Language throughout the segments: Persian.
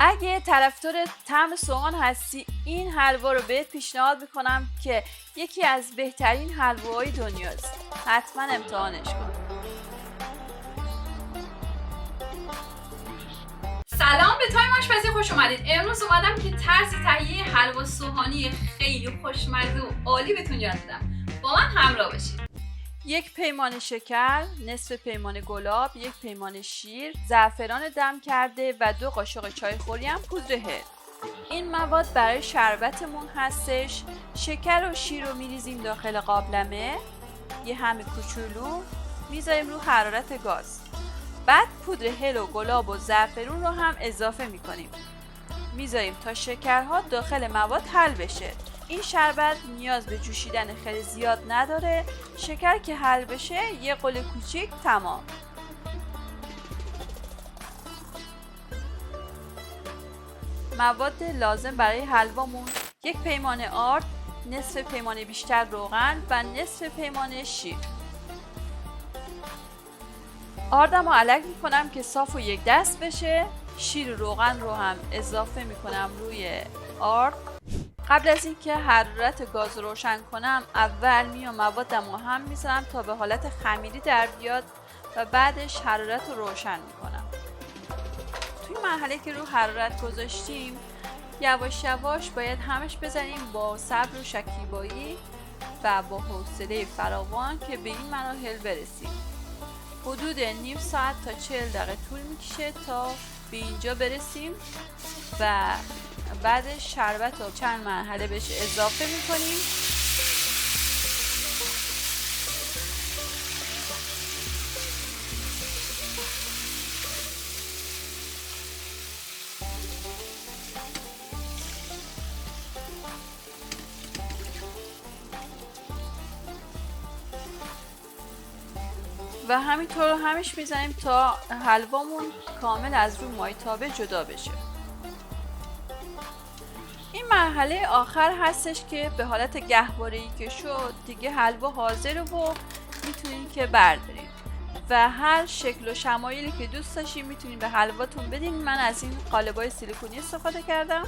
اگه طرفدار طعم سوهان هستی این حلوا رو بهت پیشنهاد میکنم که یکی از بهترین حلواهای دنیاست. حتما امتحانش کن. سلام، به تایم آشپزی خوش اومدید. امروز اومدم که طرز تهیه حلوا سوهانی خیلی خوشمزه و عالی بهتون یاد بدم. با من همراه باشید. 1 پیمانه شکر، نصف پیمانه گلاب، 1 پیمانه شیر، زعفران دم کرده و 2 قاشق چایخوری هم پودر هل. این مواد برای شربتمون هستش. شکر و شیر رو میریزیم داخل قابلمه، یه همه کوچولو میذاریم رو حرارت گاز. بعد پودر هل و گلاب و زعفرون رو هم اضافه میکنیم. میذاریم تا شکرها داخل مواد حل بشه. این شربت نیاز به جوشیدن خیلی زیاد نداره. شکر که حل بشه یه غل کوچیک تمام. مواد لازم برای حلوامون: 1 پیمانه آرد، نصف پیمانه بیشتر روغن و نصف پیمانه شیر. آردم رو علک میکنم که صاف و یک دست بشه. شیر و روغن رو هم اضافه میکنم روی آرد. قبل از اینکه حرارت گاز رو روشن کنم اول میام موادم رو هم میذارم تا به حالت خمیری در بیاد و بعدش حرارت رو روشن میکنم. توی مرحله که رو حرارت گذاشتیم یواش یواش باید همش بزنیم با صبر و شکیبایی و با حوصله فراوان که به این مراحل برسیم. حدود نیم ساعت تا 40 دقیقه طول میکشه تا به اینجا برسیم و بعدش شربت رو چند مرحله بهش اضافه میکنیم. و همینطور رو همش میزنیم تا حلوامون کامل از روی مایتابه جدا بشه. این مرحله آخر هستش که به حالت گهواره‌ای که شد دیگه حلوا حاضره و میتونین که بردارین و هر شکل و شمایلی که دوست داشتین میتونین به حلواتون بدین. من از این قالبای سیلیکونی استفاده کردم،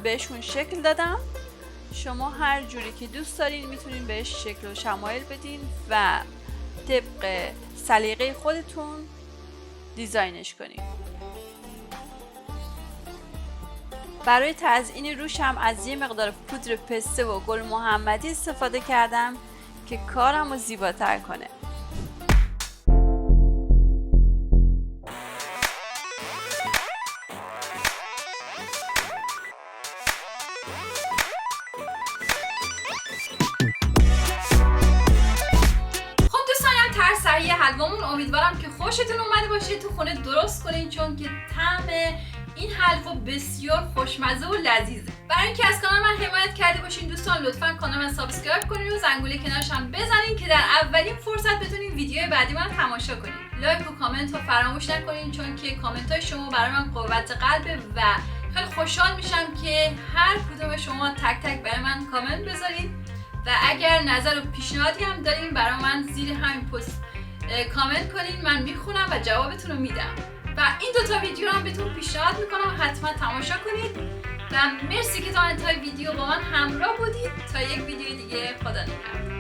بهشون شکل دادم. شما هر جوری که دوست دارین میتونین بهش شکل و شمایل بدین و طبق سلیقه خودتون دیزاینش کنین. برای تزیین روش هم از یه مقدار پودر پسته و گل محمدی استفاده کردم که کارم رو زیباتر کنه. تهیه حلوامون امیدوارم که خوشتون اومده باشه. تو خونه درست کنین چون که طعم این حلوا بسیار خوشمزه و لذیذه. برای اینکه از کانال من حمایت کرده باشین دوستان لطفا کانال من سابسکرایب کنین و زنگوله کنارش هم بزنین که در اولین فرصت بتونین ویدیو بعدی من تماشا کنین. لایک و کامنت رو فراموش نکنین چون که کامنت های شما برای من قوت قلبه و خیلی خوشحال میشم که هر کدوم شما تک تک برای من کامنت بذارین و اگر نظر و پیشنهادی هم دارین برای من زیر همین پست کامنت کنین، من میخونم و جوابتون رو میدم و این دوتا ویدیو هم بهتون پیشنهاد میکنم حتما تماشا کنید و مرسی که تا انتهای ویدیو با من همراه بودید. تا یک ویدیو دیگه، خدا نگهدار.